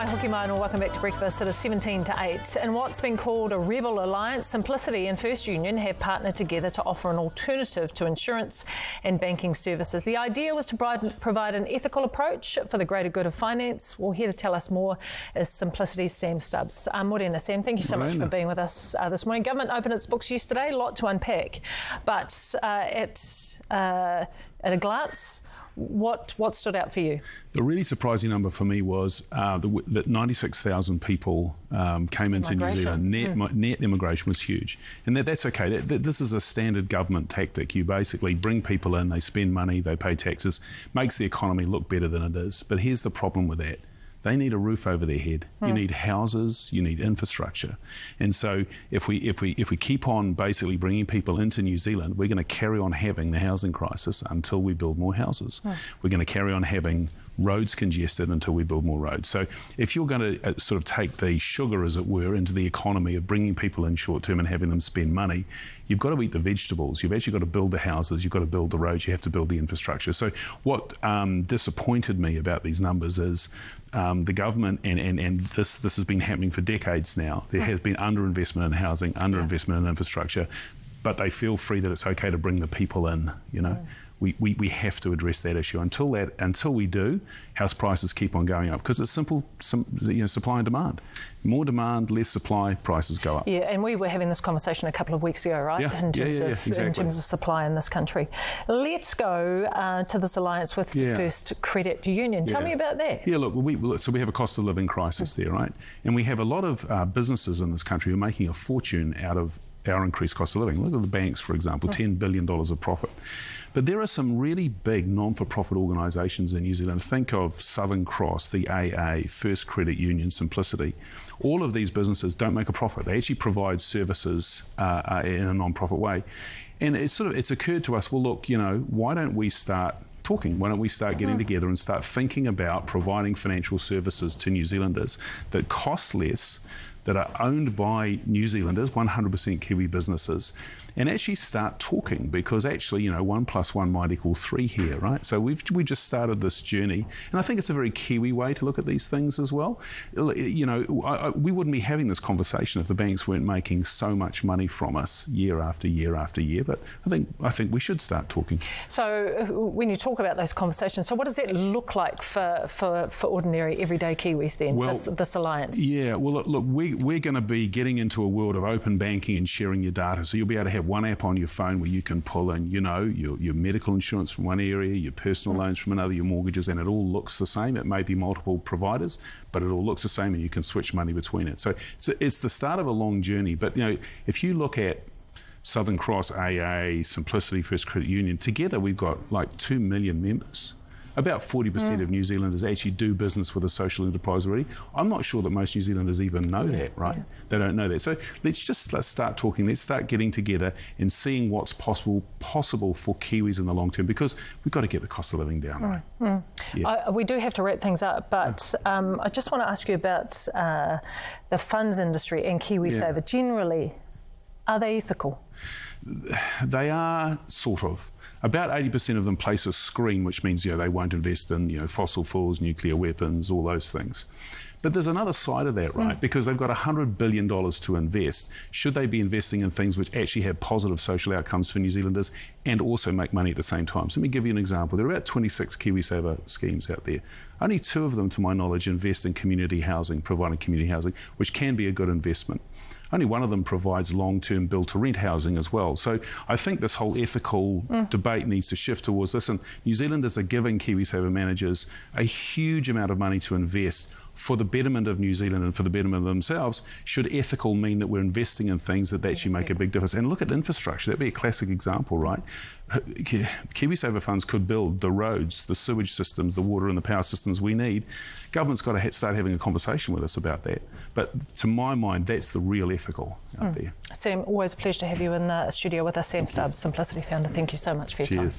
Hi, Hoki Mai, and welcome back to Breakfast. It is 17 to 8. And what's been called a rebel alliance, Simplicity and First Union have partnered together to offer an alternative to insurance and banking services. The idea was to provide an ethical approach for the greater good of finance. Well, here to tell us more is Simplicity's Sam Stubbs. Morena, Sam, thank you so much for being with us this morning. Government opened its books yesterday, a lot to unpack. But at a glance, what stood out for you? The really surprising number for me was that 96,000 people came into New Zealand. Net immigration was huge. And that's okay. This is a standard government tactic. You basically bring people in, they spend money, they pay taxes, makes the economy look better than it is. But here's the problem with that. They need a roof over their head. You need houses, you need infrastructure. And so if we keep on basically bringing people into New Zealand, we're going to carry on having the housing crisis until we build more houses. We're going to carry on having roads congested until we build more roads. So if you're going to sort of take the sugar, as it were, into the economy of bringing people in short term and having them spend money, you've got to eat the vegetables. You've actually got to build the houses, you've got to build the roads, you have to build the infrastructure. So what disappointed me about these numbers is the government, and this has been happening for decades now, there has been underinvestment in housing, underinvestment in infrastructure, but they feel free that it's okay to bring the people in, you know. We have to address that issue. Until we do, house prices keep on going up because it's simple, supply and demand. More demand, less supply, prices go up. Yeah, and we were having this conversation a couple of weeks ago, right? Yeah, in terms exactly. of supply in this country. Let's go to this alliance with First Credit Union. Tell me about that. Yeah, look, so we have a cost of living crisis there, right? And we have a lot of businesses in this country who are making a fortune out of our increased cost of living. Look at the banks, for example, $10 billion of profit. But there are some really big non-for-profit organisations in New Zealand. Think of Southern Cross, the AA, First Credit Union, Simplicity. All of these businesses don't make a profit. They actually provide services in a non-profit way. And it's occurred to us, well, look, why don't we start talking? Why don't we start getting together and start thinking about providing financial services to New Zealanders that cost less, that are owned by New Zealanders, 100% Kiwi businesses, and actually start talking, because actually, 1 + 1 might equal 3 here, right? So we just started this journey, and I think it's a very Kiwi way to look at these things as well. We wouldn't be having this conversation if the banks weren't making so much money from us year after year after year, but I think we should start talking. So when you talk about those conversations, so what does that look like for ordinary, everyday Kiwis then, this alliance? Yeah, well, look, we're going to be getting into a world of open banking and sharing your data. So you'll be able to have one app on your phone where you can pull in, your medical insurance from one area, your personal loans from another, your mortgages, and it all looks the same. It may be multiple providers, but it all looks the same, and you can switch money between it. So it's the start of a long journey. But, if you look at Southern Cross, AA, Simplicity, First Credit Union, together we've got like 2 million members. About 40% of New Zealanders actually do business with a social enterprise already. I'm not sure that most New Zealanders even know that, right? Yeah. They don't know that. So let's start talking. Let's start getting together and seeing what's possible for Kiwis in the long term, because we've got to get the cost of living down, right? Yeah. We do have to wrap things up, but I just want to ask you about the funds industry and KiwiSaver generally. Are they ethical? They are, sort of. About 80% of them place a screen, which means they won't invest in fossil fuels, nuclear weapons, all those things. But there's another side of that, right? Because they've got $100 billion to invest. Should they be investing in things which actually have positive social outcomes for New Zealanders and also make money at the same time? So let me give you an example. There are about 26 KiwiSaver schemes out there. Only 2 of them, to my knowledge, invest in community housing, providing community housing, which can be a good investment. Only one of them provides long-term build-to-rent housing as well. So I think this whole ethical debate needs to shift towards this. And New Zealanders are giving KiwiSaver managers a huge amount of money to invest for the betterment of New Zealand and for the betterment of themselves. Should ethical mean that we're investing in things that actually make a big difference? And look at infrastructure. That'd be a classic example, right? KiwiSaver funds could build the roads, the sewage systems, the water and the power systems we need. Government's got to start having a conversation with us about that. But to my mind, that's the real ethical out there. Sam, always a pleasure to have you in the studio with us. Sam Stubbs, Simplicity founder. Thank you so much for your time.